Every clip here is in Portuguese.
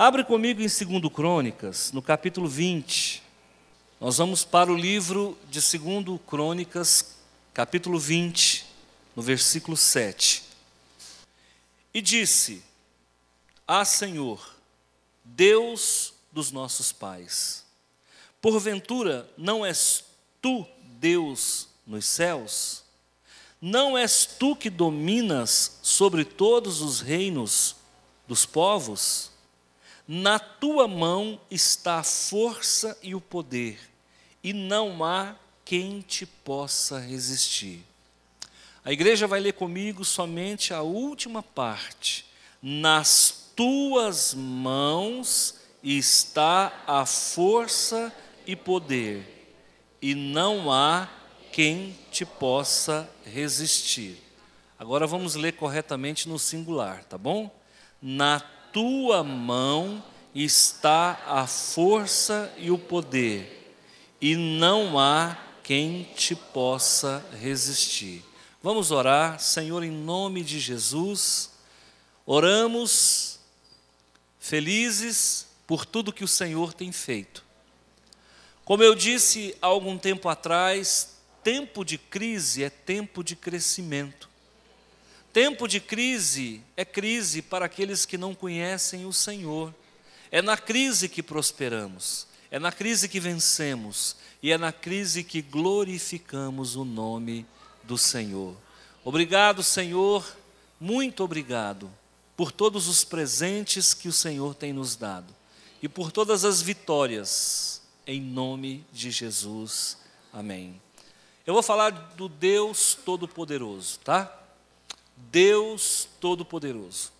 Abre comigo em 2 Crônicas, no capítulo 20. Nós vamos para o livro de 2 Crônicas, capítulo 20, no versículo 7. E disse: Ah, Senhor, Deus dos nossos pais, porventura não és tu Deus nos céus? Não és tu que dominas sobre todos os reinos dos povos? Na tua mão está a força e o poder, e não há quem te possa resistir. A igreja vai ler comigo somente a última parte. Nas tuas mãos está a força e poder, e não há quem te possa resistir. Agora vamos ler corretamente no singular, tá bom? Na tua mão está a força e o poder, e não há quem te possa resistir. Vamos orar. Senhor, em nome de Jesus, oramos felizes por tudo que o Senhor tem feito. Como eu disse há algum tempo atrás, tempo de crise é tempo de crescimento. Tempo de crise é crise para aqueles que não conhecem o Senhor. É na crise que prosperamos, é na crise que vencemos, e é na crise que glorificamos o nome do Senhor. Obrigado, Senhor, muito obrigado por todos os presentes que o Senhor tem nos dado e por todas as vitórias, em nome de Jesus. Amém. Eu vou falar do Deus Todo-Poderoso, tá? Deus Todo-Poderoso.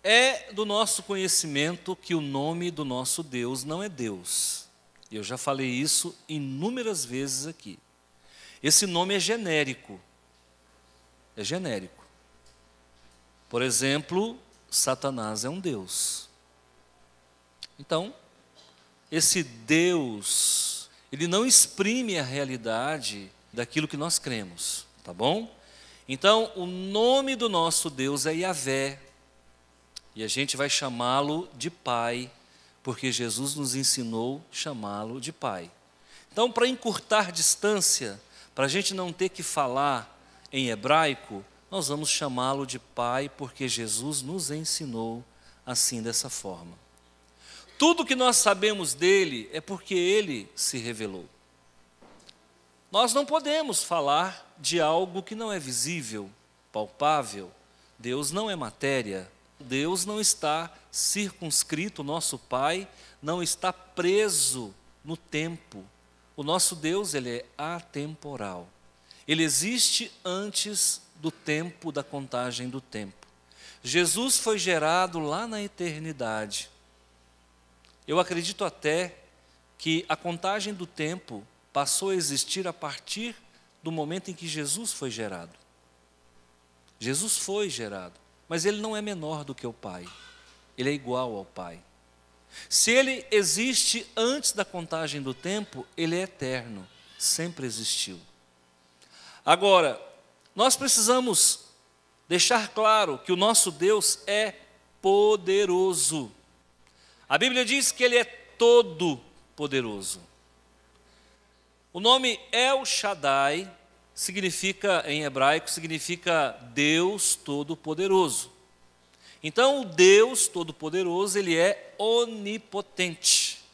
É do nosso conhecimento que o nome do nosso Deus não é Deus. Eu já falei isso inúmeras vezes aqui. Esse nome é genérico. É genérico. Por exemplo, Satanás é um Deus. Então, esse Deus, ele não exprime a realidade daquilo que nós cremos, tá bom? Então, o nome do nosso Deus é Yahvé, e a gente vai chamá-lo de Pai, porque Jesus nos ensinou chamá-lo de Pai. Então, para encurtar distância, para a gente não ter que falar em hebraico, nós vamos chamá-lo de Pai, porque Jesus nos ensinou assim, dessa forma. Tudo que nós sabemos dele é porque ele se revelou. Nós não podemos falar de algo que não é visível, palpável. Deus não é matéria. Deus não está circunscrito, o nosso Pai não está preso no tempo. O nosso Deus, ele é atemporal. Ele existe antes do tempo, da contagem do tempo. Jesus foi gerado lá na eternidade. Eu acredito até que a contagem do tempo passou a existir a partir do momento em que Jesus foi gerado. Jesus foi gerado, mas ele não é menor do que o Pai. Ele é igual ao Pai. Se ele existe antes da contagem do tempo, ele é eterno, sempre existiu. Agora, nós precisamos deixar claro que o nosso Deus é poderoso. A Bíblia diz que ele é todo poderoso. O nome El Shaddai significa, em hebraico, significa Deus Todo-Poderoso. Então, o Deus Todo-Poderoso, ele é onipotente.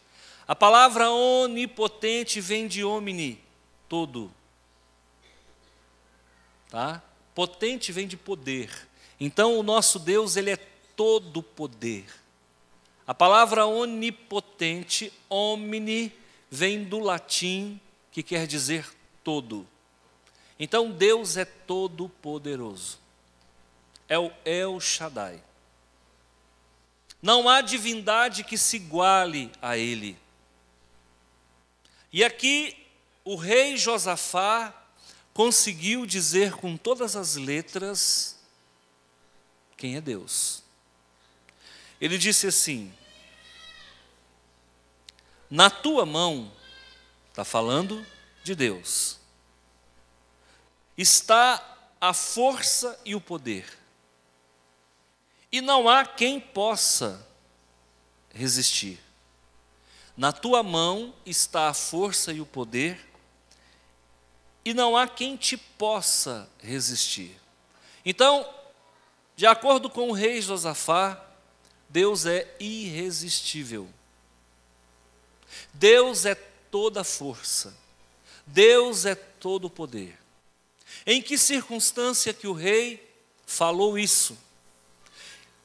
A palavra onipotente vem de omni, todo. Tá? Potente vem de poder. Então, o nosso Deus, ele é todo poder. A palavra onipotente, omni, vem do latim, que quer dizer todo. Então, Deus é todo poderoso. É o El Shaddai. Não há divindade que se iguale a ele. E aqui, o rei Josafá conseguiu dizer com todas as letras quem é Deus. Ele disse assim: Na tua mão, está falando de Deus, está a força e o poder, e não há quem possa resistir. Na tua mão está a força e o poder, e não há quem te possa resistir. Então, de acordo com o rei Josafá, Deus é irresistível. Deus é toda força. Deus é todo poder. Em que circunstância que o rei falou isso?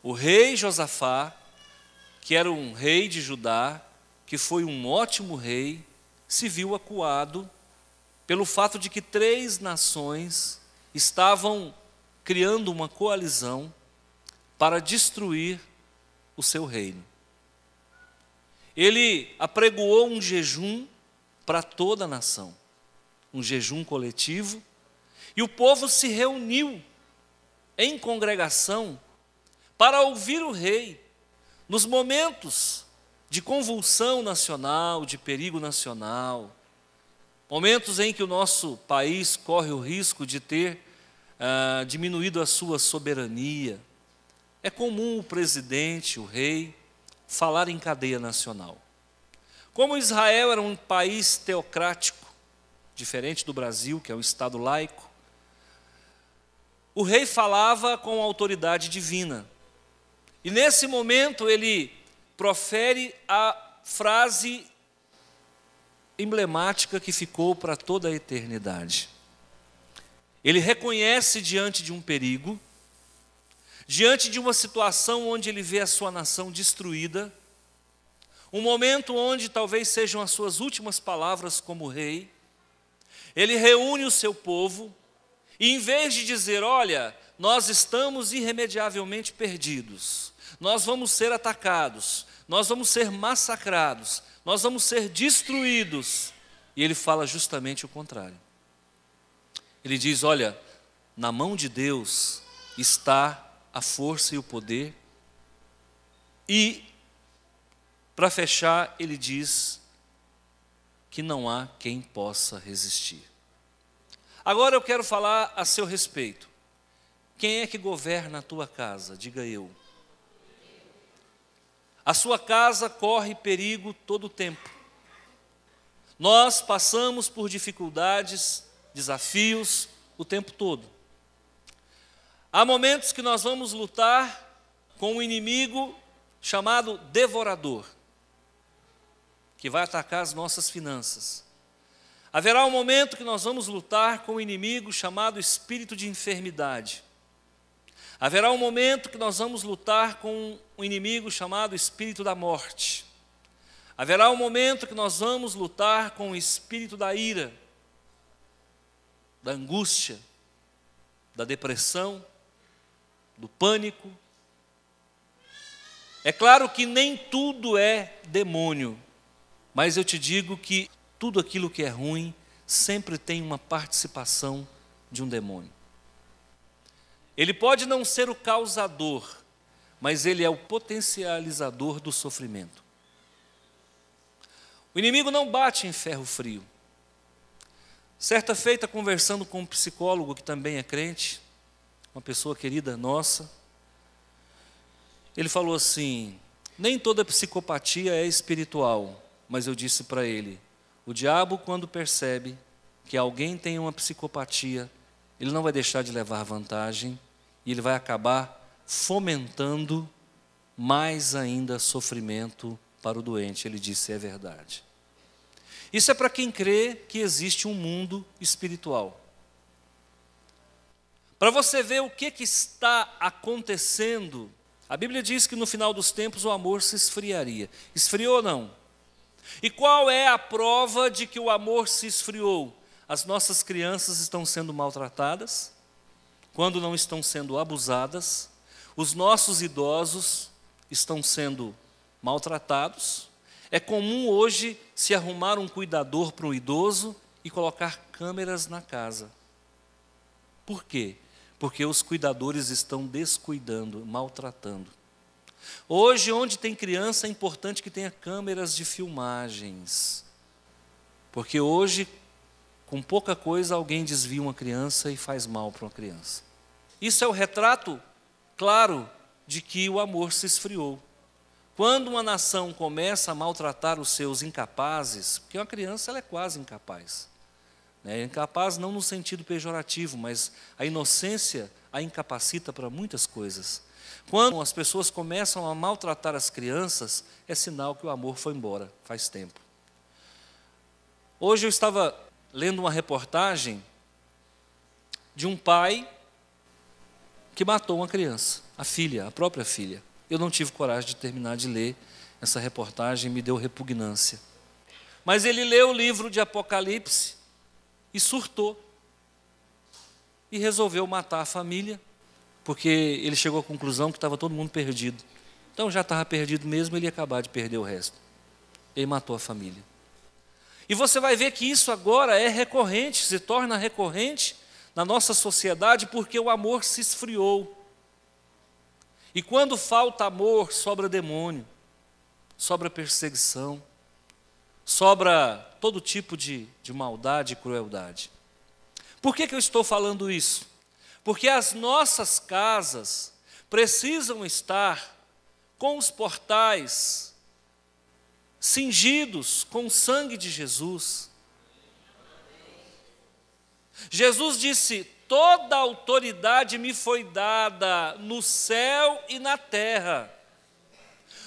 O rei Josafá, que era um rei de Judá, que foi um ótimo rei, se viu acuado pelo fato de que 3 nações estavam criando uma coalizão para destruir o seu reino. Ele apregoou um jejum para toda a nação, um jejum coletivo, e o povo se reuniu em congregação para ouvir o rei nos momentos de convulsão nacional, de perigo nacional, momentos em que o nosso país corre o risco de ter diminuído a sua soberania. É comum o presidente, o rei, falar em cadeia nacional. Como Israel era um país teocrático, diferente do Brasil, que é um estado laico, o rei falava com autoridade divina. E nesse momento ele profere a frase emblemática que ficou para toda a eternidade. Ele reconhece diante de um perigo, diante de uma situação onde ele vê a sua nação destruída, um momento onde talvez sejam as suas últimas palavras como rei, ele reúne o seu povo e, em vez de dizer, olha, nós estamos irremediavelmente perdidos, nós vamos ser atacados, nós vamos ser massacrados, nós vamos ser destruídos, e ele fala justamente o contrário. Ele diz, olha, na mão de Deus está a força e o poder, e, para fechar, ele diz que não há quem possa resistir. Agora eu quero falar a seu respeito. Quem é que governa a tua casa? Diga eu. A sua casa corre perigo todo o tempo. Nós passamos por dificuldades, desafios o tempo todo. Há momentos que nós vamos lutar com um inimigo chamado devorador, que vai atacar as nossas finanças. Haverá um momento que nós vamos lutar com um inimigo chamado espírito de enfermidade. Haverá um momento que nós vamos lutar com um inimigo chamado espírito da morte. Haverá um momento que nós vamos lutar com o espírito da ira, da angústia, da depressão, do pânico. É claro que nem tudo é demônio, mas eu te digo que tudo aquilo que é ruim sempre tem uma participação de um demônio. Ele pode não ser o causador, mas ele é o potencializador do sofrimento. O inimigo não bate em ferro frio. Certa feita, conversando com um psicólogo que também é crente, uma pessoa querida nossa, ele falou assim, nem toda psicopatia é espiritual, mas eu disse para ele, o diabo, quando percebe que alguém tem uma psicopatia, ele não vai deixar de levar vantagem e ele vai acabar fomentando mais ainda sofrimento para o doente. Ele disse, é verdade. Isso é para quem crê que existe um mundo espiritual. Para você ver o que está acontecendo, a Bíblia diz que no final dos tempos o amor se esfriaria. Esfriou ou não? E qual é a prova de que o amor se esfriou? As nossas crianças estão sendo maltratadas, quando não estão sendo abusadas, os nossos idosos estão sendo maltratados. É comum hoje se arrumar um cuidador para um idoso e colocar câmeras na casa. Por quê? Porque os cuidadores estão descuidando, maltratando. Hoje, onde tem criança, é importante que tenha câmeras de filmagens. Porque hoje, com pouca coisa, alguém desvia uma criança e faz mal para uma criança. Isso é o retrato claro de que o amor se esfriou. Quando uma nação começa a maltratar os seus incapazes, porque uma criança ela é quase incapaz. Incapaz não no sentido pejorativo, mas a inocência a incapacita para muitas coisas. Quando as pessoas começam a maltratar as crianças, é sinal que o amor foi embora, faz tempo. Hoje eu estava lendo uma reportagem de um pai que matou uma criança, a própria filha. Eu não tive coragem de terminar de ler essa reportagem, me deu repugnância. Mas ele leu o livro de Apocalipse e surtou. E resolveu matar a família, porque ele chegou à conclusão que estava todo mundo perdido. Então já estava perdido mesmo, ele ia acabar de perder o resto. Ele matou a família. E você vai ver que isso agora é recorrente, se torna recorrente na nossa sociedade, porque o amor se esfriou. E quando falta amor, sobra demônio, sobra perseguição, sobra todo tipo de maldade e crueldade. Por que eu estou falando isso? Porque as nossas casas precisam estar com os portais cingidos com o sangue de Jesus. Jesus disse: toda autoridade me foi dada no céu e na terra.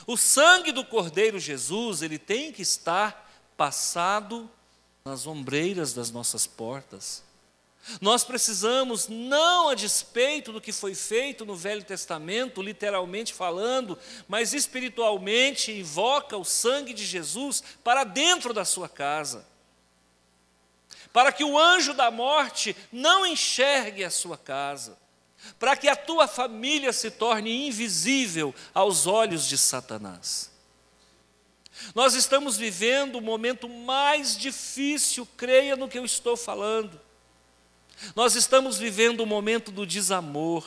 O sangue do Cordeiro Jesus, ele tem que estar passado nas ombreiras das nossas portas. Nós precisamos, não a despeito do que foi feito no Velho Testamento, literalmente falando, mas espiritualmente invoca o sangue de Jesus para dentro da sua casa, para que o anjo da morte não enxergue a sua casa, para que a tua família se torne invisível aos olhos de Satanás. Nós estamos vivendo o momento mais difícil, creia no que eu estou falando. Nós estamos vivendo o momento do desamor,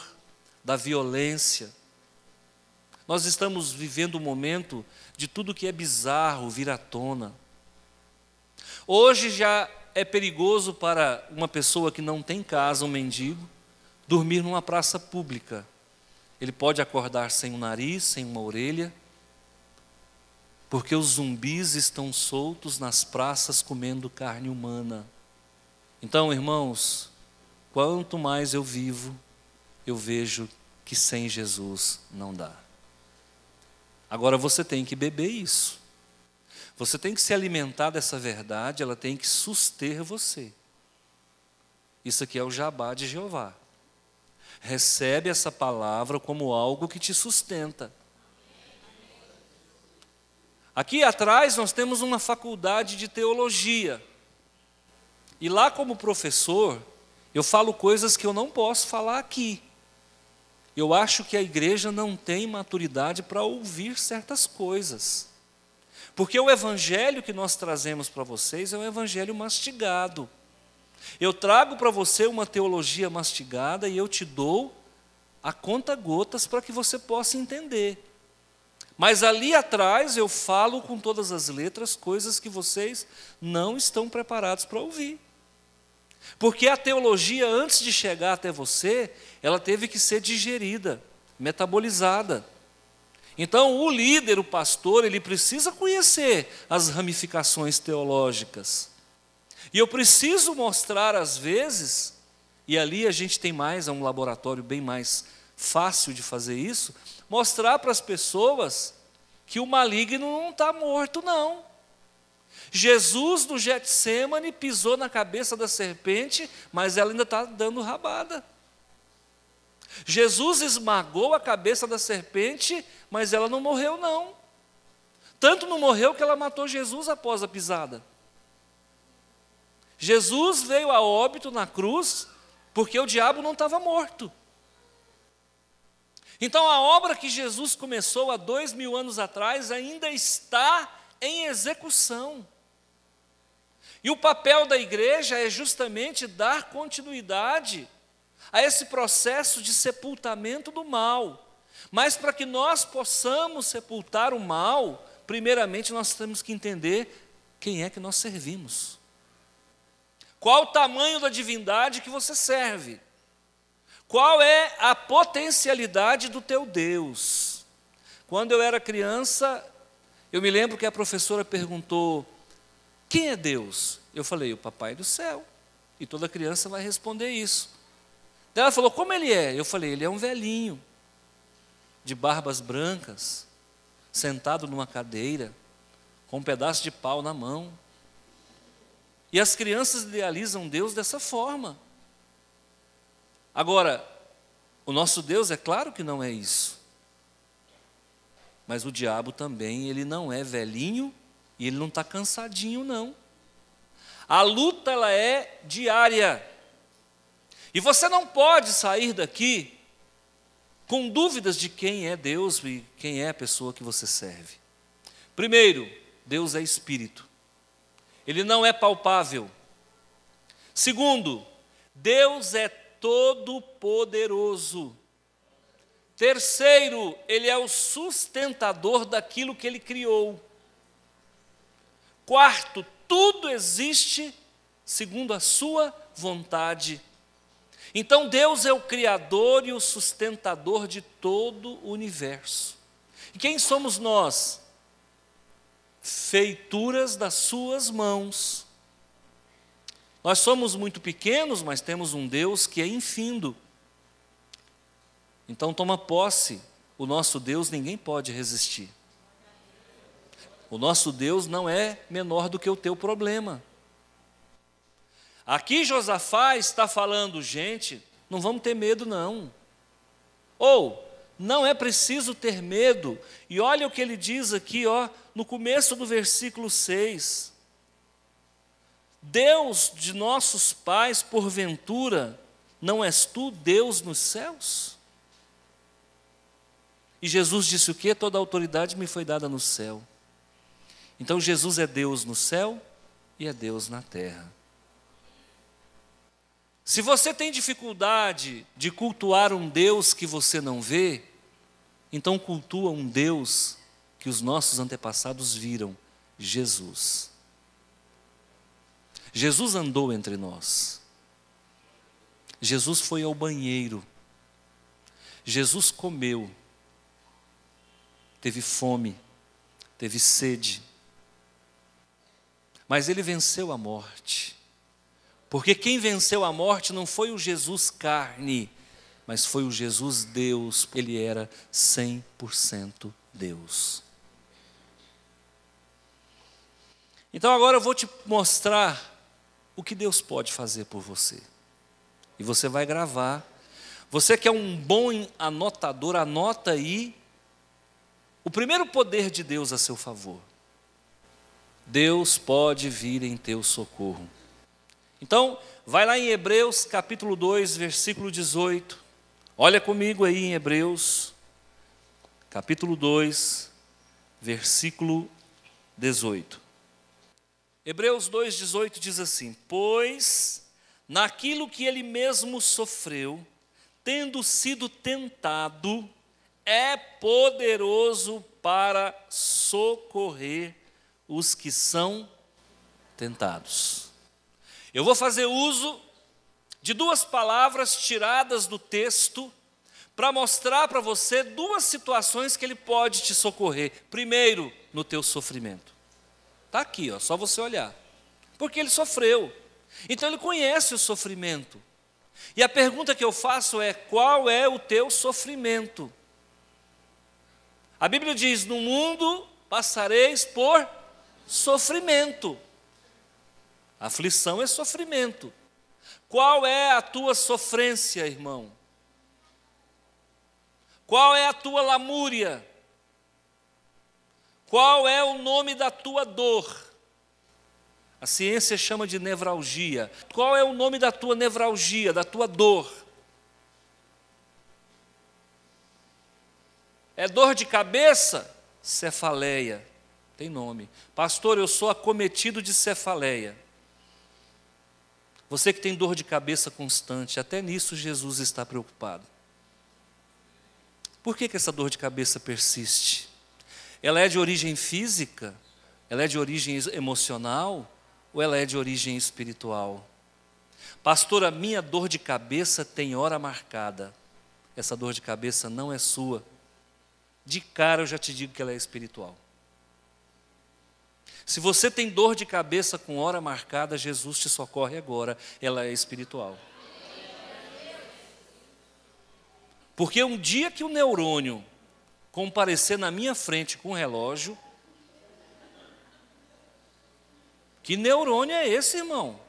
da violência. Nós estamos vivendo o momento de tudo que é bizarro vir à tona. Hoje já é perigoso para uma pessoa que não tem casa, um mendigo, dormir numa praça pública. Ele pode acordar sem um nariz, sem uma orelha, porque os zumbis estão soltos nas praças comendo carne humana. Então, irmãos, quanto mais eu vivo, eu vejo que sem Jesus não dá. Agora você tem que beber isso. Você tem que se alimentar dessa verdade, ela tem que suster você. Isso aqui é o jabá de Jeová. Recebe essa palavra como algo que te sustenta. Aqui atrás nós temos uma faculdade de teologia. E lá como professor, eu falo coisas que eu não posso falar aqui. Eu acho que a igreja não tem maturidade para ouvir certas coisas. Porque o evangelho que nós trazemos para vocês é um evangelho mastigado. Eu trago para você uma teologia mastigada e eu te dou a conta-gotas para que você possa entender. Mas ali atrás eu falo com todas as letras coisas que vocês não estão preparados para ouvir. Porque a teologia, antes de chegar até você, ela teve que ser digerida, metabolizada. Então, o líder, o pastor, ele precisa conhecer as ramificações teológicas. E eu preciso mostrar, às vezes, e ali a gente tem mais, é um laboratório bem mais fácil de fazer isso, mostrar para as pessoas que o maligno não está morto, não. Jesus no Getsêmani pisou na cabeça da serpente, mas ela ainda está dando rabada. Jesus esmagou a cabeça da serpente, mas ela não morreu não. Tanto não morreu que ela matou Jesus após a pisada. Jesus veio a óbito na cruz, porque o diabo não estava morto. Então a obra que Jesus começou há 2000 anos atrás ainda está em execução. E o papel da igreja é justamente dar continuidade a esse processo de sepultamento do mal, Mas para que nós possamos sepultar o mal, primeiramente nós temos que entender quem é que nós servimos. Qual o tamanho da divindade que você serve? Qual é a potencialidade do teu Deus? Quando eu era criança, eu me lembro que a professora perguntou: quem é Deus? Eu falei: o papai do céu. E toda criança vai responder isso. Daí ela falou: como ele é? Eu falei: ele é um velhinho, de barbas brancas, sentado numa cadeira, com um pedaço de pau na mão. E as crianças idealizam Deus dessa forma. Agora, o nosso Deus, é claro que não é isso. Mas o diabo também, ele não é velhinho e ele não está cansadinho, não. A luta, ela é diária. E você não pode sair daqui com dúvidas de quem é Deus e quem é a pessoa que você serve. Primeiro, Deus é espírito. Ele não é palpável. Segundo, Deus é todo-poderoso. Terceiro, ele é o sustentador daquilo que ele criou. Quarto, tudo existe segundo a sua vontade. Então Deus é o criador e o sustentador de todo o universo. E quem somos nós? Feituras das suas mãos. Nós somos muito pequenos, mas temos um Deus que é infindo. Então toma posse, o nosso Deus ninguém pode resistir. O nosso Deus não é menor do que o teu problema. Aqui Josafá está falando: gente, não vamos ter medo não. Ou, não é preciso ter medo. E olha o que ele diz aqui, no começo do versículo 6. Deus de nossos pais, porventura, não és tu Deus nos céus? E Jesus disse o quê? Toda a autoridade me foi dada no céu. Então Jesus é Deus no céu e é Deus na terra. Se você tem dificuldade de cultuar um Deus que você não vê, então cultua um Deus que os nossos antepassados viram: Jesus. Jesus andou entre nós. Jesus foi ao banheiro. Jesus comeu. Teve fome, teve sede. Mas ele venceu a morte. Porque quem venceu a morte não foi o Jesus carne, mas foi o Jesus Deus. Ele era 100% Deus. Então agora eu vou te mostrar o que Deus pode fazer por você. E você vai gravar. Você que é um bom anotador, anota aí o primeiro poder de Deus a seu favor. Deus pode vir em teu socorro. Então, vai lá em Hebreus capítulo 2, versículo 18. Olha comigo aí em Hebreus, capítulo 2, versículo 18. Hebreus 2, 18 diz assim: pois naquilo que ele mesmo sofreu, tendo sido tentado, é poderoso para socorrer os que são tentados. Eu vou fazer uso de duas palavras tiradas do texto para mostrar para você duas situações que ele pode te socorrer. Primeiro, no teu sofrimento. Está aqui, só você olhar. Porque ele sofreu. Então ele conhece o sofrimento. E a pergunta que eu faço é: qual é o teu sofrimento? A Bíblia diz: no mundo passareis por sofrimento. Aflição é sofrimento. Qual é a tua sofrência, irmão? Qual é a tua lamúria? Qual é o nome da tua dor? A ciência chama de nevralgia. Qual é o nome da tua nevralgia, da tua dor? É dor de cabeça? Cefaleia. Tem nome. Pastor, eu sou acometido de cefaleia. Você que tem dor de cabeça constante, até nisso Jesus está preocupado. Por que essa dor de cabeça persiste? Ela é de origem física? Ela é de origem emocional? Ou ela é de origem espiritual? Pastor, a minha dor de cabeça tem hora marcada. Essa dor de cabeça não é sua. De cara eu já te digo que ela é espiritual. Se você tem dor de cabeça com hora marcada, Jesus te socorre agora. Ela é espiritual. Porque um dia que o neurônio comparecer na minha frente com um relógio, que neurônio é esse, irmão?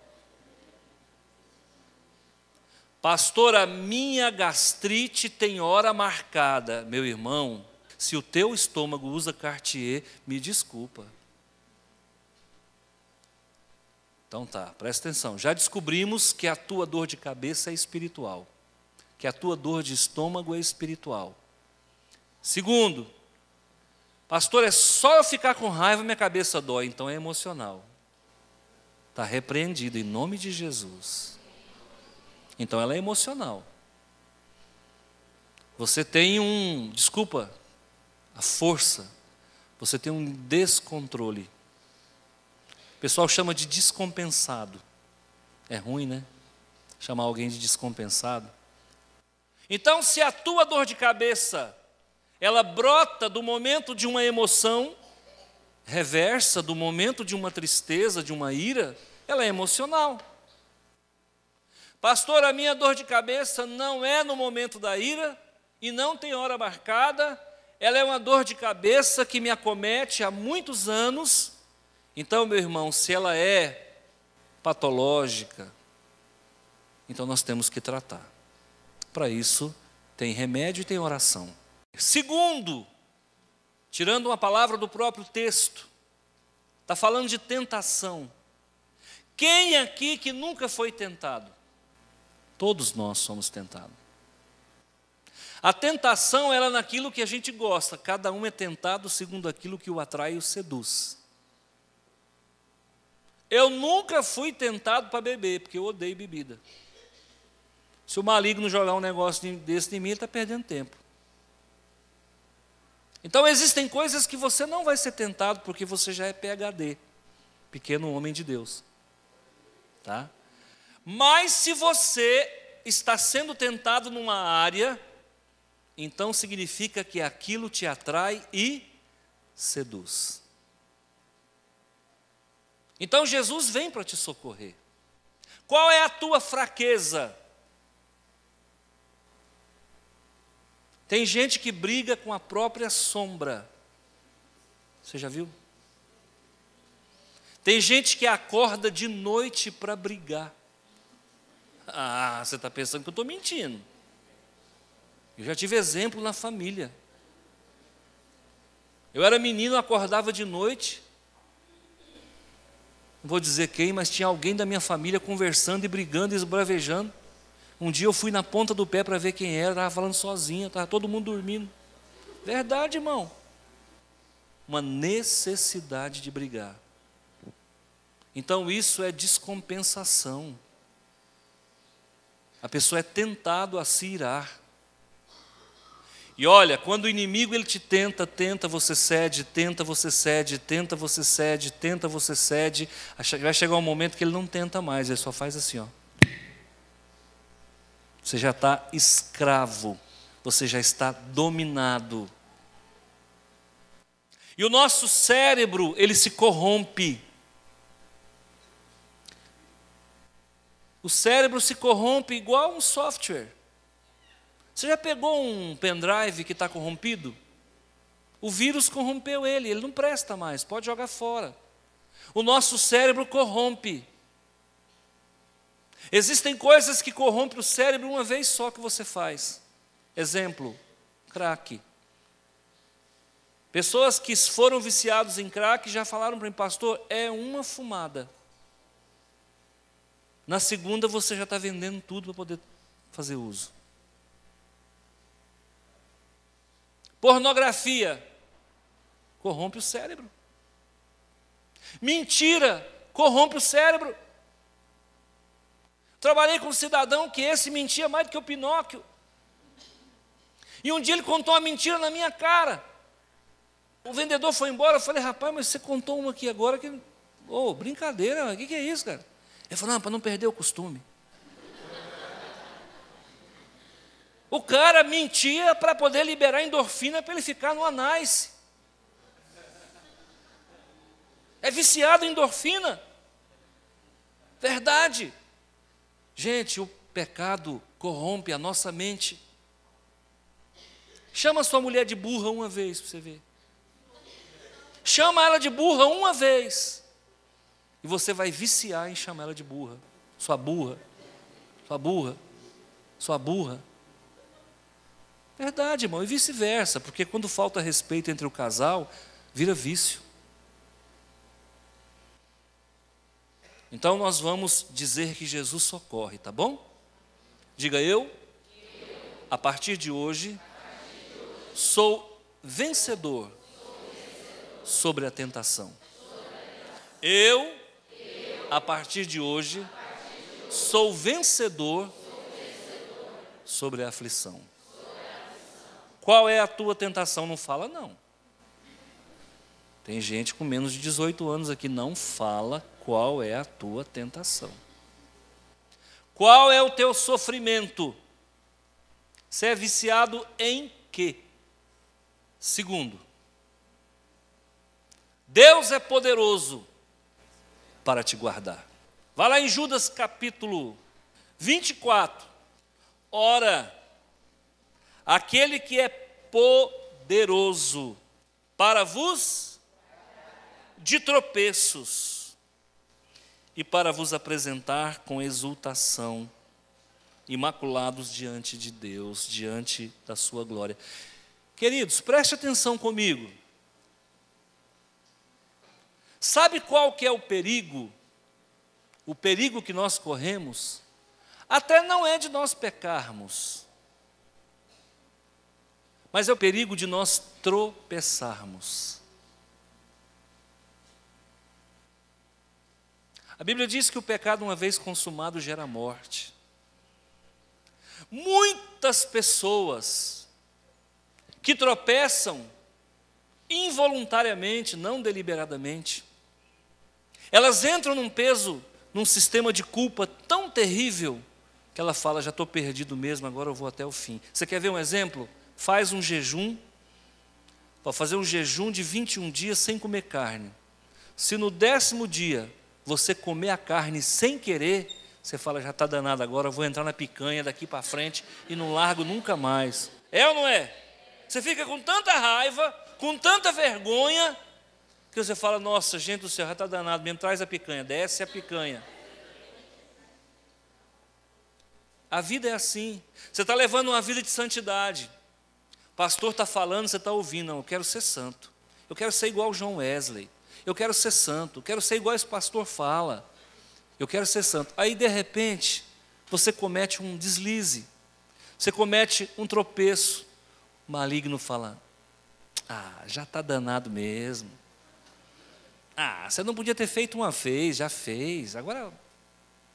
Pastor, a minha gastrite tem hora marcada. Meu irmão, se o teu estômago usa Cartier, me desculpa. Então tá, presta atenção. Já descobrimos que a tua dor de cabeça é espiritual. Que a tua dor de estômago é espiritual. Segundo, pastor, é só eu ficar com raiva, minha cabeça dói. Então é emocional. Está repreendido em nome de Jesus. Então ela é emocional. Você tem a força. Você tem um descontrole. O pessoal chama de descompensado. É ruim, né? Chamar alguém de descompensado. Então, se a tua dor de cabeça, ela brota do momento de uma emoção reversa, do momento de uma tristeza, de uma ira, ela é emocional. Pastor, a minha dor de cabeça não é no momento da ira e não tem hora marcada, ela é uma dor de cabeça que me acomete há muitos anos. Então, meu irmão, se ela é patológica, então nós temos que tratar. Para isso, tem remédio e tem oração. Segundo, tirando uma palavra do próprio texto, está falando de tentação. Quem aqui que nunca foi tentado? Todos nós somos tentados. A tentação, ela é naquilo que a gente gosta. Cada um é tentado segundo aquilo que o atrai e o seduz. Eu nunca fui tentado para beber, porque eu odeio bebida. Se o maligno jogar um negócio desse em mim, ele está perdendo tempo. Então existem coisas que você não vai ser tentado, porque você já é PhD, pequeno homem de Deus. Tá? Mas se você está sendo tentado numa área, então significa que aquilo te atrai e seduz. Então Jesus vem para te socorrer. Qual é a tua fraqueza? Tem gente que briga com a própria sombra. Você já viu? Tem gente que acorda de noite para brigar. Ah, você está pensando que eu estou mentindo. Eu já tive exemplo na família. Eu era menino, acordava de noite. Não vou dizer quem, mas tinha alguém da minha família conversando e brigando e esbravejando. Um dia eu fui na ponta do pé para ver quem era, estava falando sozinha, estava todo mundo dormindo. Verdade, irmão. Uma necessidade de brigar. Então isso é descompensação. A pessoa é tentado a se irar. E olha, quando o inimigo ele te tenta, você cede, tenta, você cede, tenta, você cede, tenta, você cede. Vai chegar um momento que ele não tenta mais, ele só faz assim, ó. Você já está escravo, você já está dominado. E o nosso cérebro, ele se corrompe. O cérebro se corrompe igual um software. Você já pegou um pendrive que está corrompido? O vírus corrompeu ele não presta mais, pode jogar fora. O nosso cérebro corrompe. Existem coisas que corrompem o cérebro uma vez só que você faz. Exemplo, crack. Pessoas que foram viciados em crack já falaram para mim, pastor, é uma fumada. Na segunda você já está vendendo tudo para poder fazer uso. Pornografia corrompe o cérebro. Mentira corrompe o cérebro. Trabalhei com um cidadão que esse mentia mais do que o Pinóquio. E um dia ele contou uma mentira na minha cara. O vendedor foi embora, eu falei, rapaz, mas você contou uma aqui agora que... Ô, brincadeira, o que é isso, cara? Ele falou, não, para não perder o costume. O cara mentia para poder liberar endorfina para ele ficar no anais. É viciado em endorfina. Verdade. Gente, o pecado corrompe a nossa mente. Chama sua mulher de burra uma vez para você ver. Chama ela de burra uma vez. E você vai viciar em chamar ela de burra. Sua burra. Sua burra. Sua burra. Verdade, irmão, e vice-versa, porque quando falta respeito entre o casal, vira vício. Então nós vamos dizer que Jesus socorre, tá bom? Diga eu, a partir de hoje, sou vencedor sobre a tentação. Eu, a partir de hoje, sou vencedor sobre a aflição. Qual é a tua tentação? Não fala, não. Tem gente com menos de 18 anos aqui, não fala qual é a tua tentação. Qual é o teu sofrimento? Você é viciado em quê? Segundo, Deus é poderoso para te guardar. Vá lá em Judas capítulo 24. Ora, aquele que é poderoso para vos de tropeços e para vos apresentar com exultação, imaculados diante de Deus, diante da sua glória. Queridos, preste atenção comigo. Sabe qual que é o perigo? O perigo que nós corremos? Até não é de nós pecarmos, mas é o perigo de nós tropeçarmos. A Bíblia diz que o pecado, uma vez consumado, gera morte. Muitas pessoas que tropeçam involuntariamente, não deliberadamente, elas entram num peso, num sistema de culpa tão terrível, que ela fala, já estou perdido mesmo, agora eu vou até o fim. Você quer ver um exemplo? Faz um jejum, para fazer um jejum de 21 dias sem comer carne. Se no 10º dia você comer a carne sem querer, você fala, já está danado agora, eu vou entrar na picanha daqui para frente e não largo nunca mais. É ou não é? Você fica com tanta raiva, com tanta vergonha, que você fala, nossa, gente do céu, já está danado mesmo, traz a picanha, desce a picanha. A vida é assim. Você está levando uma vida de santidade. O pastor está falando, você está ouvindo. Não, eu quero ser santo. Eu quero ser igual o João Wesley. Eu quero ser santo. Eu quero ser igual esse pastor fala. Eu quero ser santo. Aí, de repente, você comete um deslize. Você comete um tropeço. O maligno fala, já está danado mesmo. Você não podia ter feito uma vez, já fez. Agora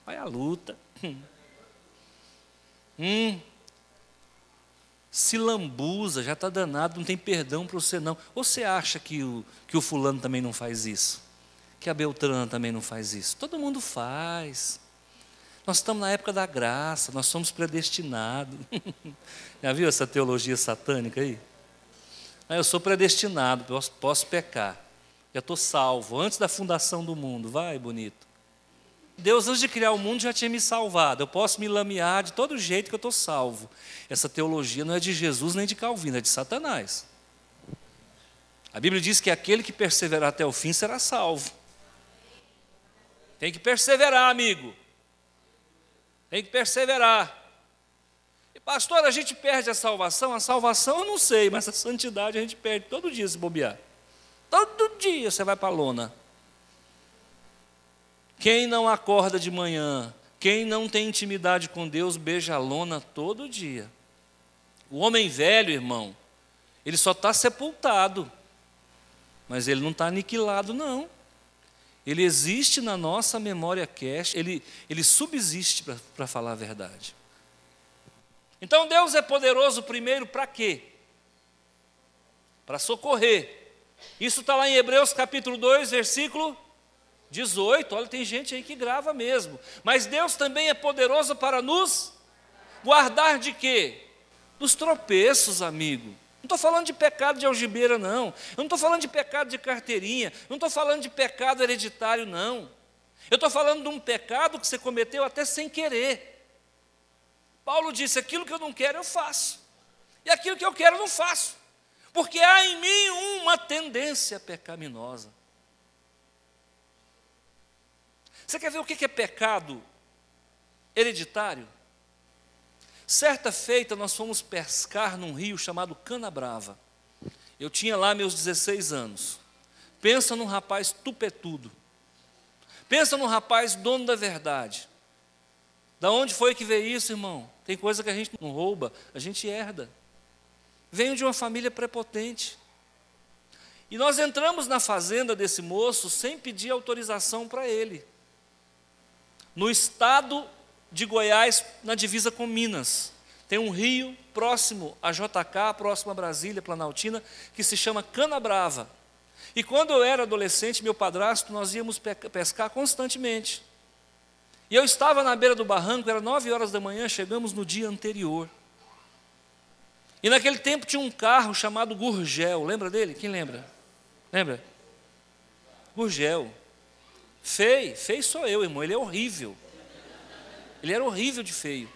vai à luta. Se lambuza, já está danado, não tem perdão para você não. Ou você acha que o fulano também não faz isso? Que a Beltrana também não faz isso? Todo mundo faz. Nós estamos na época da graça, nós somos predestinados. Já viu essa teologia satânica aí? Eu sou predestinado, posso pecar. Já estou salvo, antes da fundação do mundo. Vai, bonito. Deus, antes de criar o mundo, já tinha me salvado. Eu posso me lamear de todo jeito que eu estou salvo. Essa teologia não é de Jesus nem de Calvino, é de Satanás. A Bíblia diz que aquele que perseverar até o fim será salvo. Tem que perseverar, amigo. Tem que perseverar. E, pastor, a gente perde a salvação? A salvação eu não sei, mas a santidade a gente perde todo dia se bobear. Todo dia você vai para a lona. Quem não acorda de manhã, quem não tem intimidade com Deus, beija a lona todo dia. O homem velho, irmão, ele só está sepultado, mas ele não está aniquilado, não. Ele existe na nossa memória cache, ele subsiste, para falar a verdade. Então Deus é poderoso primeiro para quê? Para socorrer. Isso está lá em Hebreus capítulo 2, versículo 18. Olha, tem gente aí que grava mesmo. Mas Deus também é poderoso para nos guardar de quê? Dos tropeços, amigo. Não estou falando de pecado de algibeira, não. Eu não estou falando de pecado de carteirinha. Eu não estou falando de pecado hereditário, não. Eu estou falando de um pecado que você cometeu até sem querer. Paulo disse, aquilo que eu não quero eu faço. E aquilo que eu quero eu não faço. Porque há em mim uma tendência pecaminosa. Você quer ver o que é pecado hereditário? Certa feita nós fomos pescar num rio chamado Canabrava. Eu tinha lá meus 16 anos. Pensa num rapaz tupetudo. Pensa num rapaz dono da verdade. Da onde foi que veio isso, irmão? Tem coisa que a gente não rouba, a gente herda. Venho de uma família prepotente. E nós entramos na fazenda desse moço sem pedir autorização para ele. No estado de Goiás, na divisa com Minas, tem um rio próximo a JK, próximo a Brasília, Planaltina, que se chama Canabrava. E quando eu era adolescente, meu padrasto, nós íamos pescar constantemente. E eu estava na beira do barranco, era 9 horas da manhã, chegamos no dia anterior. E naquele tempo tinha um carro chamado Gurgel, lembra dele? Quem lembra? Lembra? Gurgel. Feio sou eu, irmão, ele é horrível. Ele era horrível de feio.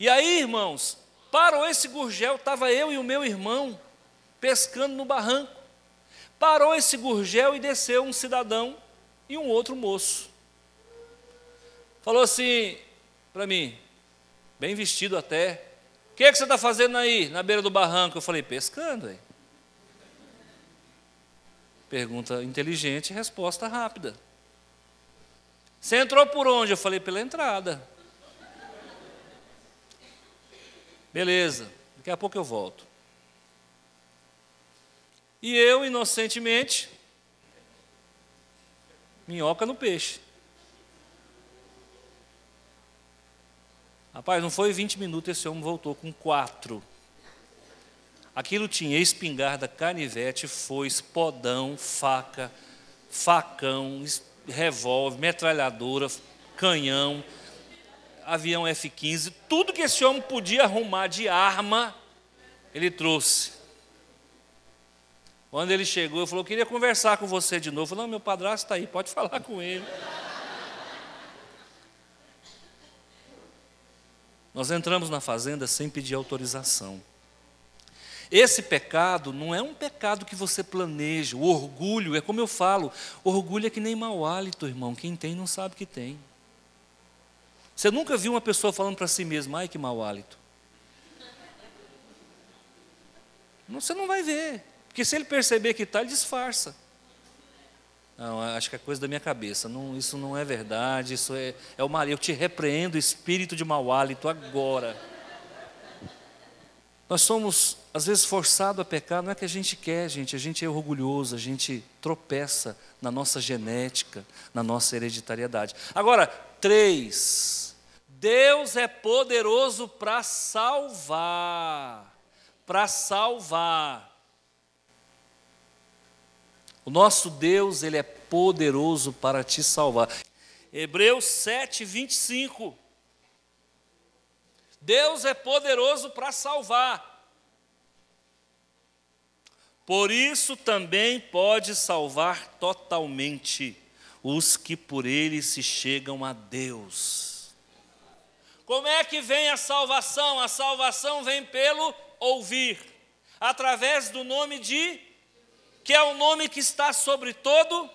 E aí, irmãos, parou esse Gurgel, estava eu e o meu irmão pescando no barranco. Parou esse Gurgel e desceu um cidadão e um outro moço. Falou assim para mim, bem vestido até, o que você está fazendo aí, na beira do barranco? Eu falei, pescando aí. Pergunta inteligente, resposta rápida. Você entrou por onde? Eu falei, pela entrada. Beleza, daqui a pouco eu volto. E eu, inocentemente, minhoca no peixe. Rapaz, não foi 20 minutos, esse homem voltou com 4. Aquilo tinha espingarda, canivete, foice, podão, faca, facão, revólver, metralhadora, canhão, avião F-15, tudo que esse homem podia arrumar de arma, ele trouxe. Quando ele chegou, eu falei, eu queria conversar com você de novo. Eu falei, não, meu padrasto está aí, pode falar com ele. Nós entramos na fazenda sem pedir autorização. Esse pecado não é um pecado que você planeja. O orgulho, é como eu falo, orgulho é que nem mau hálito, irmão. Quem tem não sabe que tem. Você nunca viu uma pessoa falando para si mesma, ai que mau hálito? Você não vai ver. Porque se ele perceber que está, ele disfarça. Não, acho que é coisa da minha cabeça. Não, isso não é verdade, isso é o mal. Eu te repreendo, espírito de mau hálito, agora. Nós somos, às vezes, forçados a pecar, não é que a gente quer, gente. A gente é orgulhoso, a gente tropeça na nossa genética, na nossa hereditariedade. Agora, 3. Deus é poderoso para salvar. Para salvar. O nosso Deus, Ele é poderoso para te salvar. Hebreus 7, 25. Deus é poderoso para salvar. Por isso também pode salvar totalmente os que por Ele se chegam a Deus. Como é que vem a salvação? A salvação vem pelo ouvir, através do nome de... que é o nome que está sobre todo,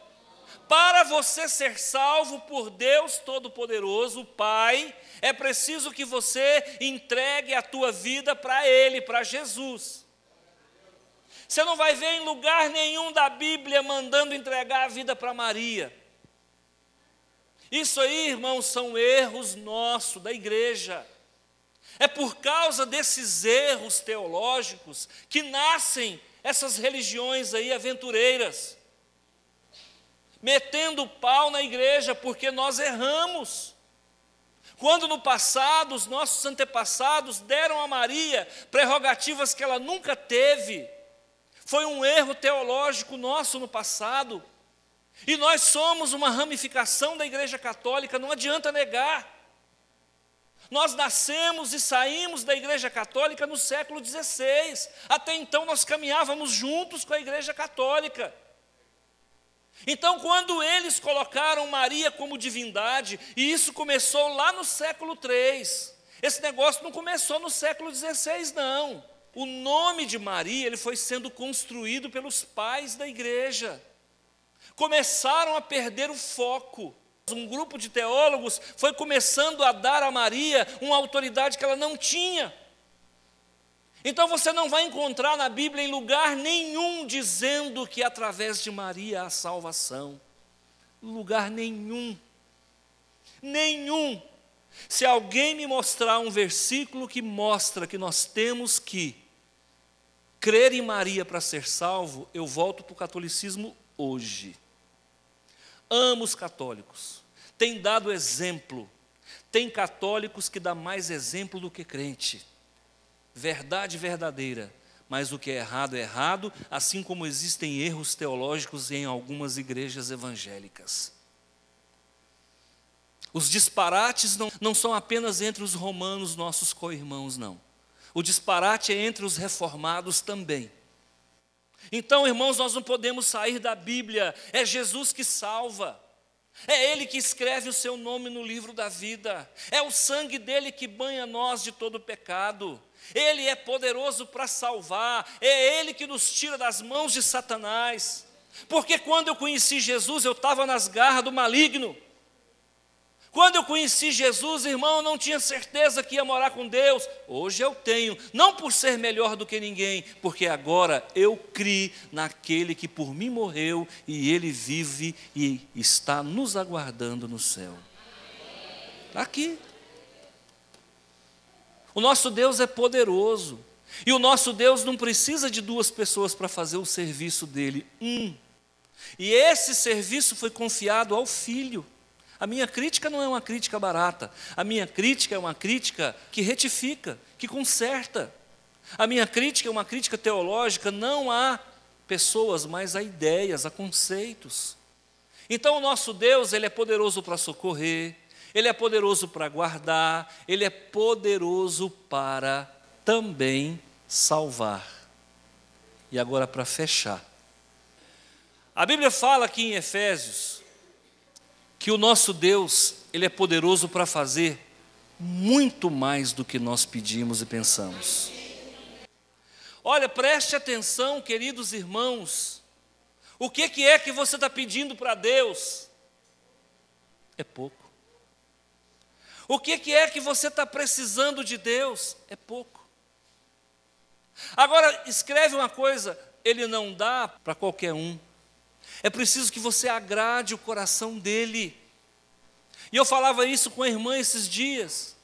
para você ser salvo por Deus Todo-Poderoso, Pai, é preciso que você entregue a tua vida para Ele, para Jesus. Você não vai ver em lugar nenhum da Bíblia mandando entregar a vida para Maria. Isso aí, irmãos, são erros nossos, da igreja. É por causa desses erros teológicos que nascem essas religiões aí aventureiras, metendo pau na igreja, porque nós erramos. Quando no passado os nossos antepassados deram a Maria prerrogativas que ela nunca teve, foi um erro teológico nosso no passado. E nós somos uma ramificação da Igreja Católica, não adianta negar. Nós nascemos e saímos da Igreja Católica no século XVI. Até então nós caminhávamos juntos com a Igreja Católica. Então, quando eles colocaram Maria como divindade, e isso começou lá no século III, esse negócio não começou no século XVI, não. O nome de Maria ele foi sendo construído pelos pais da igreja. Começaram a perder o foco. Um grupo de teólogos foi começando a dar a Maria uma autoridade que ela não tinha. Então você não vai encontrar na Bíblia em lugar nenhum dizendo que através de Maria há salvação. Lugar nenhum. Nenhum. Se alguém me mostrar um versículo que mostra que nós temos que crer em Maria para ser salvo, eu volto para o catolicismo hoje. Amo os católicos. Tem dado exemplo. Tem católicos que dão mais exemplo do que crente. Verdade verdadeira, mas o que é errado, assim como existem erros teológicos em algumas igrejas evangélicas. Os disparates não são apenas entre os romanos, nossos co-irmãos, não. O disparate é entre os reformados também. Então, irmãos, nós não podemos sair da Bíblia, é Jesus que salva. É Ele que escreve o seu nome no livro da vida. É o sangue dele que banha nós de todo pecado. Ele é poderoso para salvar. É Ele que nos tira das mãos de Satanás. Porque quando eu conheci Jesus, eu estava nas garras do maligno. Quando eu conheci Jesus, irmão, eu não tinha certeza que ia morar com Deus. Hoje eu tenho, não por ser melhor do que ninguém, porque agora eu criei naquele que por mim morreu e Ele vive e está nos aguardando no céu. Está aqui. O nosso Deus é poderoso. E o nosso Deus não precisa de duas pessoas para fazer o serviço dele. E esse serviço foi confiado ao Filho. A minha crítica não é uma crítica barata. A minha crítica é uma crítica que retifica, que conserta. A minha crítica é uma crítica teológica, não a pessoas, mas a ideias, a conceitos. Então o nosso Deus, Ele é poderoso para socorrer, Ele é poderoso para guardar, Ele é poderoso para também salvar. E agora para fechar. A Bíblia fala aqui em Efésios, que o nosso Deus, Ele é poderoso para fazer muito mais do que nós pedimos e pensamos. Olha, preste atenção, queridos irmãos, o que é que você está pedindo para Deus? É pouco. O que é que você está precisando de Deus? É pouco. Agora, escreve uma coisa, Ele não dá para qualquer um. É preciso que você agrade o coração dele. E eu falava isso com a irmã esses dias.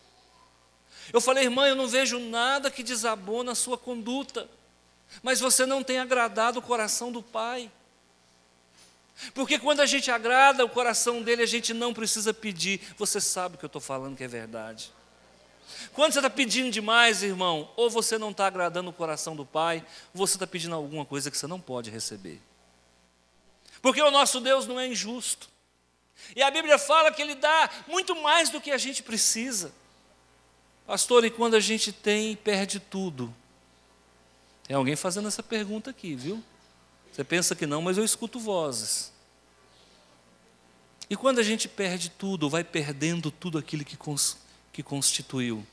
Eu falei, irmã, eu não vejo nada que desabona a sua conduta, mas você não tem agradado o coração do Pai. Porque quando a gente agrada o coração dele, a gente não precisa pedir. Você sabe o que eu estou falando que é verdade. Quando você está pedindo demais, irmão, ou você não está agradando o coração do Pai, ou você está pedindo alguma coisa que você não pode receber. Porque o nosso Deus não é injusto. E a Bíblia fala que Ele dá muito mais do que a gente precisa. Pastor, e quando a gente tem, perde tudo? Tem alguém fazendo essa pergunta aqui, viu? Você pensa que não, mas eu escuto vozes. E quando a gente perde tudo, vai perdendo tudo aquilo que constituiu?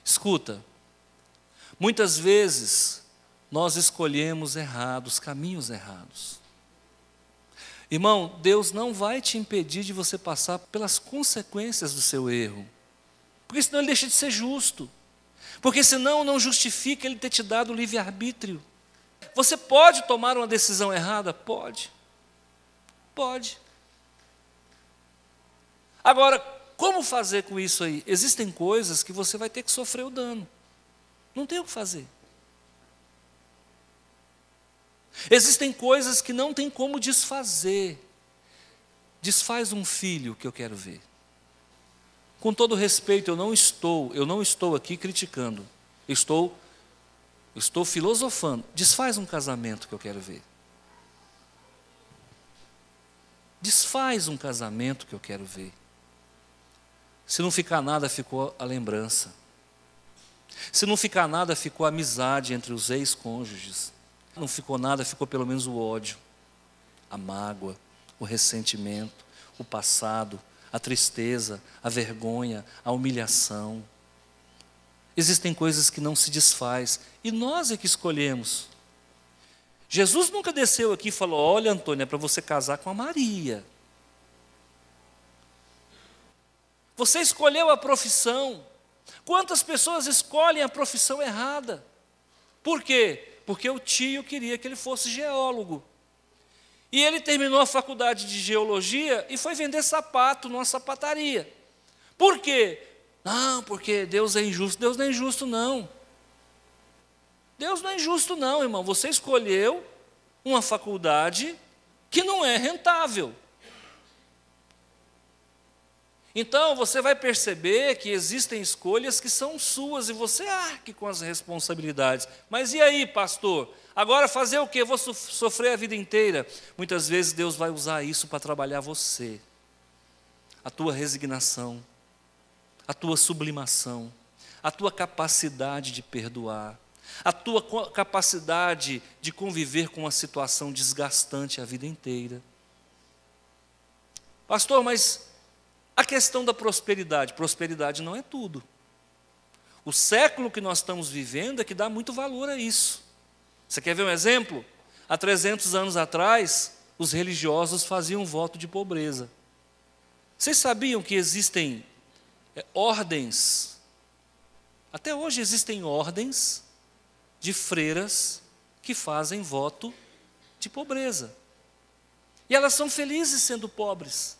Escuta, muitas vezes nós escolhemos errados, caminhos errados. Irmão, Deus não vai te impedir de você passar pelas consequências do seu erro. Porque senão Ele deixa de ser justo. Porque senão não justifica Ele ter te dado o livre-arbítrio. Você pode tomar uma decisão errada? Pode. Pode. Agora, como fazer com isso aí? Existem coisas que você vai ter que sofrer o dano. Não tem o que fazer. Existem coisas que não tem como desfazer. Desfaz um filho que eu quero ver. Com todo respeito, eu não estou aqui criticando. Eu estou filosofando. Desfaz um casamento que eu quero ver. Desfaz um casamento que eu quero ver. Se não ficar nada, ficou a lembrança. Se não ficar nada, ficou a amizade entre os ex-cônjuges. Não ficou nada, ficou pelo menos o ódio, a mágoa, o ressentimento, o passado, a tristeza, a vergonha, a humilhação. Existem coisas que não se desfaz e nós é que escolhemos. Jesus nunca desceu aqui e falou: olha, Antônio, é para você casar com a Maria. Você escolheu a profissão. Quantas pessoas escolhem a profissão errada? Por quê? Porque o tio queria que ele fosse geólogo. E ele terminou a faculdade de geologia e foi vender sapato numa sapataria. Por quê? Não, porque Deus é injusto. Deus não é injusto, não. Deus não é injusto, não, irmão. Você escolheu uma faculdade que não é rentável. Então, você vai perceber que existem escolhas que são suas e você arque com as responsabilidades. Mas e aí, pastor? Agora fazer o quê? Vou sofrer a vida inteira? Muitas vezes Deus vai usar isso para trabalhar você. A tua resignação, a tua sublimação, a tua capacidade de perdoar, a tua capacidade de conviver com uma situação desgastante a vida inteira. Pastor, mas a questão da prosperidade não é tudo. O século que nós estamos vivendo é que dá muito valor a isso. Você quer ver um exemplo? Há 300 anos atrás, os religiosos faziam voto de pobreza. Vocês sabiam que existem ordens, até hoje existem ordens de freiras que fazem voto de pobreza. E elas são felizes sendo pobres.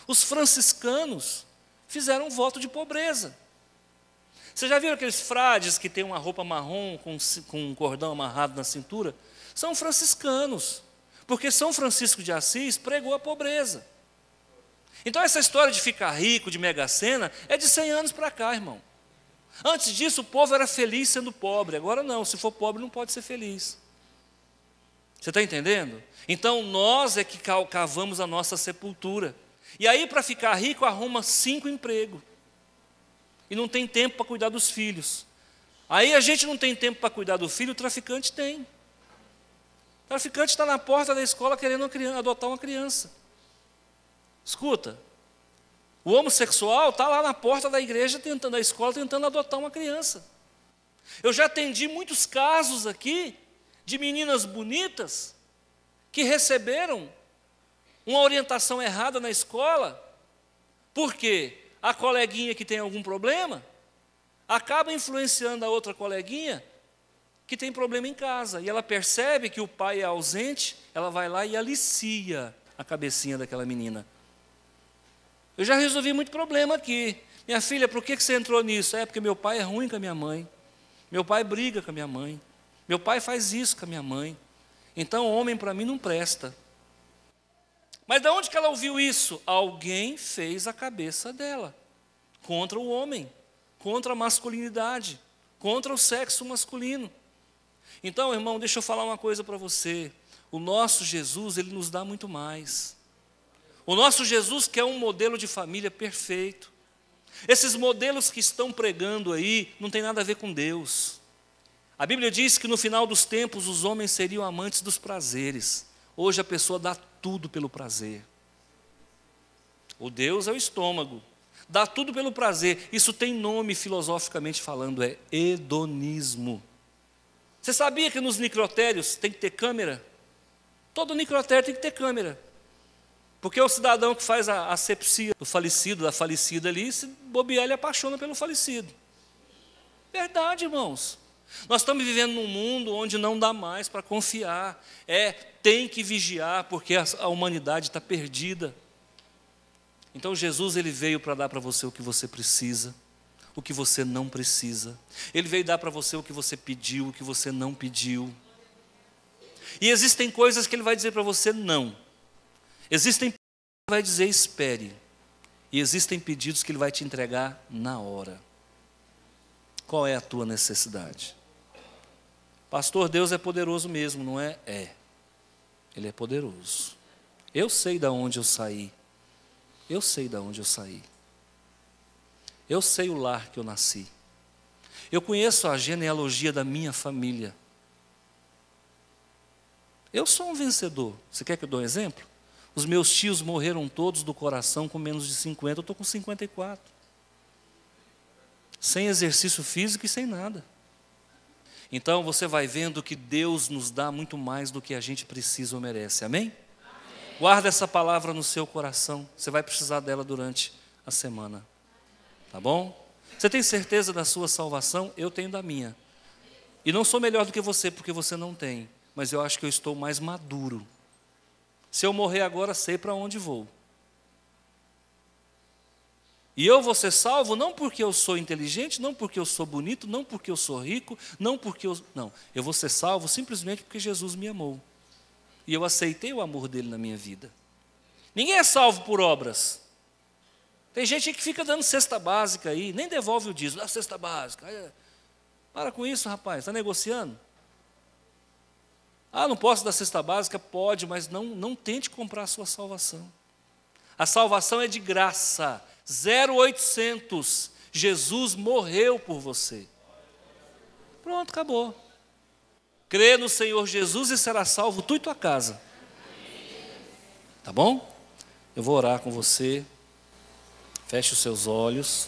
Os franciscanos fizeram um voto de pobreza. Você já viram aqueles frades que têm uma roupa marrom com um cordão amarrado na cintura? São franciscanos, porque São Francisco de Assis pregou a pobreza. Então essa história de ficar rico, de mega-sena, é de 100 anos para cá, irmão. Antes disso o povo era feliz sendo pobre, agora não, se for pobre não pode ser feliz. Você está entendendo? Então nós é que cavamos a nossa sepultura. E aí, para ficar rico, arruma 5 empregos. E não tem tempo para cuidar dos filhos. Aí a gente não tem tempo para cuidar do filho, o traficante tem. O traficante está na porta da escola querendo adotar uma criança. Escuta, o homossexual está lá na porta da igreja, da escola, tentando adotar uma criança. Eu já atendi muitos casos aqui de meninas bonitas que receberam uma orientação errada na escola, porque a coleguinha que tem algum problema acaba influenciando a outra coleguinha que tem problema em casa, e ela percebe que o pai é ausente, ela vai lá e alicia a cabecinha daquela menina. Eu já resolvi muito problema aqui. Minha filha, por que você entrou nisso? É porque meu pai é ruim com a minha mãe, meu pai briga com a minha mãe, meu pai faz isso com a minha mãe, então homem para mim não presta. Mas de onde que ela ouviu isso? Alguém fez a cabeça dela contra o homem, contra a masculinidade, contra o sexo masculino. Então, irmão, deixa eu falar uma coisa para você. O nosso Jesus, ele nos dá muito mais. O nosso Jesus quer um modelo de família perfeito. Esses modelos que estão pregando aí não tem nada a ver com Deus. A Bíblia diz que no final dos tempos os homens seriam amantes dos prazeres. Hoje a pessoa dá tudo pelo prazer. O Deus é o estômago. Dá tudo pelo prazer. Isso tem nome filosoficamente falando, é hedonismo. Você sabia que nos necrotérios tem que ter câmera? Todo necrotério tem que ter câmera. Porque o cidadão que faz a asepsia do falecido, da falecida ali, se bobear, ele apaixona pelo falecido. Verdade, irmãos. Nós estamos vivendo num mundo onde não dá mais para confiar. Tem que vigiar, porque a humanidade está perdida. Então Jesus, ele veio para dar para você o que você precisa, o que você não precisa. Ele veio dar para você o que você pediu, o que você não pediu. E existem coisas que ele vai dizer para você não. Existem coisas que ele vai dizer espere. E existem pedidos que Ele vai te entregar na hora. Qual é a tua necessidade? Pastor, Deus é poderoso mesmo, não é? É. Ele é poderoso. Eu sei de onde eu saí. Eu sei de onde eu saí. Eu sei o lar que eu nasci. Eu conheço a genealogia da minha família. Eu sou um vencedor. Você quer que eu dê um exemplo? Os meus tios morreram todos do coração com menos de 50. Eu estou com 54. Sem exercício físico e sem nada. Então você vai vendo que Deus nos dá muito mais do que a gente precisa ou merece. Amém? Amém. Guarda essa palavra no seu coração. Você vai precisar dela durante a semana. Tá bom? Você tem certeza da sua salvação? Eu tenho da minha. E não sou melhor do que você, porque você não tem. Mas eu acho que eu estou mais maduro. Se eu morrer agora, sei para onde vou. E eu vou ser salvo não porque eu sou inteligente, não porque eu sou bonito, não porque eu sou rico, não porque eu... Não, eu vou ser salvo simplesmente porque Jesus me amou. E eu aceitei o amor dele na minha vida. Ninguém é salvo por obras. Tem gente que fica dando cesta básica aí, nem devolve o dízimo, dá cesta básica. Para com isso, rapaz, está negociando? Ah, não posso dar cesta básica? Pode, mas não tente comprar a sua salvação. A salvação é de graça, 0800. Jesus morreu por você. Pronto, acabou. Crê no Senhor Jesus e será salvo tu e tua casa. Tá bom? Eu vou orar com você. Feche os seus olhos.